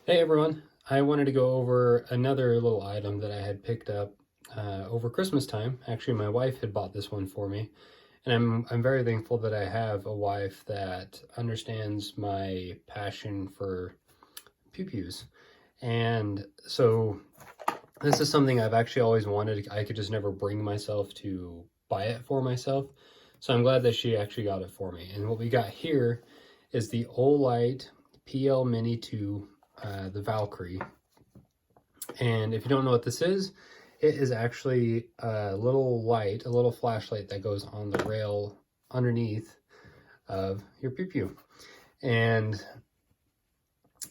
Hey everyone, I wanted to go over another little item that I had picked up over Christmas time. Actually, my wife had bought this one for me, and I'm very thankful that I have a wife that understands my passion for pew-pews. And so this is something I've actually always wanted. I could just never bring myself to buy it for myself. So I'm glad that she actually got it for me. And what we got here is the Olight PL Mini 2, the Valkyrie. And if you don't know what this is, it is actually a little light, a little flashlight that goes on the rail underneath of your pew-pew. And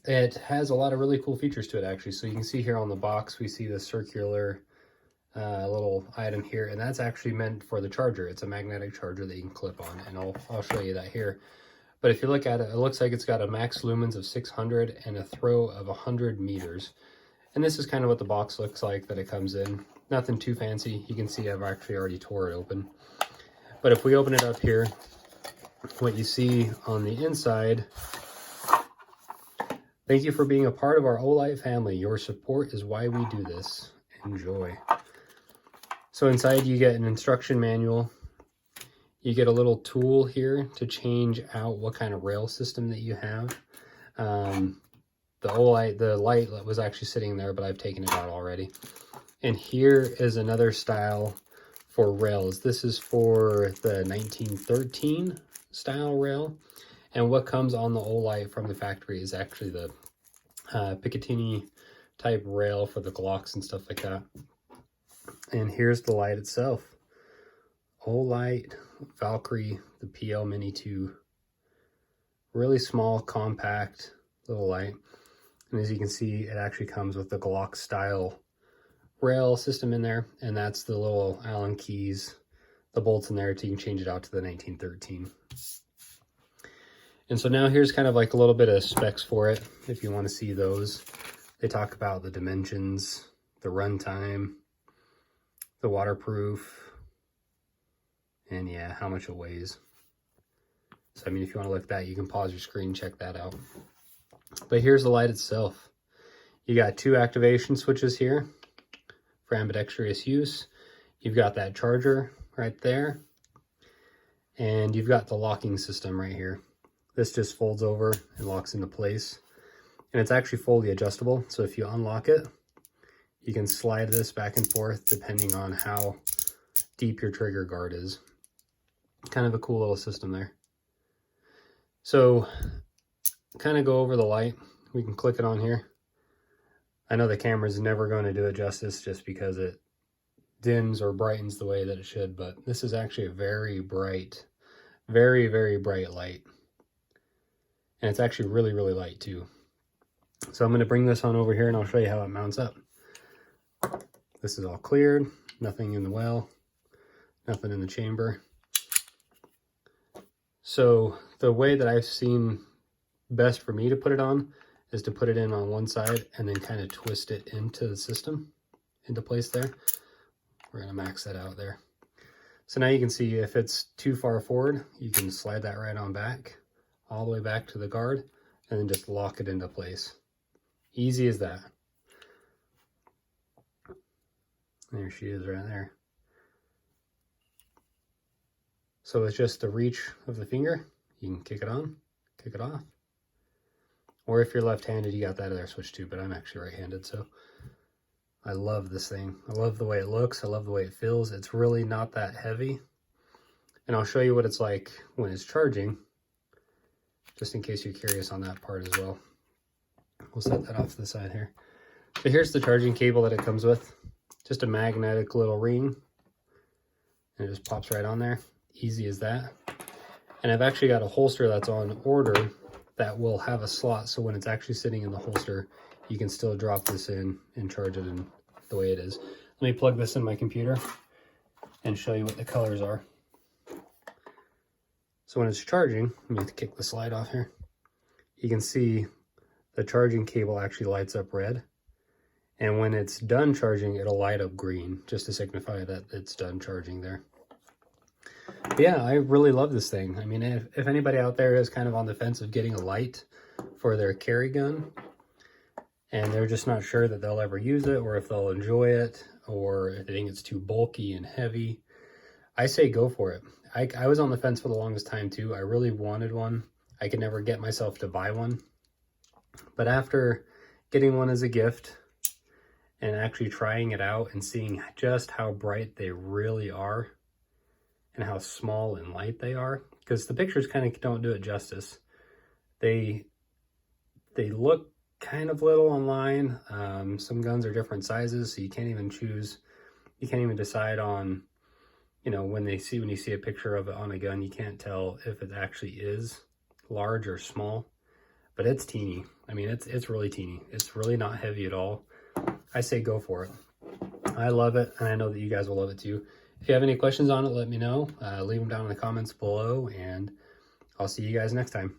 it has a lot of really cool features to it, actually. So you can see here on the box, we see the circular little item here, and that's actually meant for the charger. It's a magnetic charger that you can clip on, and I'll show you that here. But if you look at it, it looks like it's got a max lumens of 600 and a throw of 100 meters. And this is kind of what the box looks like that it comes in. Nothing too fancy. You can see I've actually already tore it open. But if we open it up here, what you see on the inside, thank you for being a part of our Olight family. Your support is why we do this. Enjoy. So inside you get an instruction manual. You get a little tool here to change out what kind of rail system that you have. The Olight, the light was actually sitting there, but I've taken it out already. And here is another style for rails. This is for the 1913 style rail. And what comes on the Olight from the factory is actually the Picatinny type rail for the Glocks and stuff like that. And here's the light itself. Olight Valkyrie, the PL Mini 2. Really small, compact little light. And as you can see, it actually comes with the Glock style rail system in there. And that's the little Allen keys, the bolts in there, so you can change it out to the 1913. And so now here's kind of like a little bit of specs for it, if you want to see those. They talk about the dimensions, the runtime, the waterproof, and yeah, how much it weighs. So I mean, if you want to look at that, you can pause your screen, check that out. But here's the light itself. You got two activation switches here for ambidextrous use. You've got that charger right there, and you've got the locking system right here. This just folds over and locks into place, and it's actually fully adjustable. So if you unlock it, you can slide this back and forth depending on how deep your trigger guard is. Kind of a cool little system there. So kind of go over the light. We can click it on here. I know the camera's never going to do it justice just because it dims or brightens the way that it should, but this is actually a very bright, very, very bright light. And it's actually really, really light too. So I'm going to bring this on over here and I'll show you how it mounts up. This is all cleared, nothing in the well, nothing in the chamber. So the way that I've seen best for me to put it on is to put it in on one side and then kind of twist it into the system, into place there. We're going to max that out there. So now you can see if it's too far forward, you can slide that right on back, all the way back to the guard, and then just lock it into place. Easy as that. There she is right there. So with just the reach of the finger, you can kick it on, kick it off. Or if you're left-handed, you got that other switch too, but I'm actually right-handed, so I love this thing. I love the way it looks. I love the way it feels. It's really not that heavy. And I'll show you what it's like when it's charging, just in case you're curious on that part as well. We'll set that off to the side here. So here's the charging cable that it comes with. Just a magnetic little ring. And it just pops right on there. Easy as that. And I've actually got a holster that's on order that will have a slot, so when it's actually sitting in the holster, you can still drop this in and charge it in the way it is. Let me plug this in my computer and show you what the colors are. So when it's charging, let me have to kick the slide off here. You can see the charging cable actually lights up red. And when it's done charging, it'll light up green, just to signify that it's done charging there. But yeah, I really love this thing. I mean, if anybody out there is kind of on the fence of getting a light for their carry gun, and they're just not sure that they'll ever use it, or if they'll enjoy it, or if they think it's too bulky and heavy, I say go for it. I was on the fence for the longest time too. I really wanted one. I could never get myself to buy one. But after getting one as a gift and actually trying it out and seeing just how bright they really are and how small and light they are, because the pictures kind of don't do it justice. They look kind of little online. Some guns are different sizes, so you can't even choose. You can't even decide on, you know, when you see a picture of it on a gun, you can't tell if it actually is large or small. But it's teeny. I mean, it's really teeny. It's really not heavy at all. I say go for it. I love it, and I know that you guys will love it too. If you have any questions on it, let me know. Leave them down in the comments below, and I'll see you guys next time.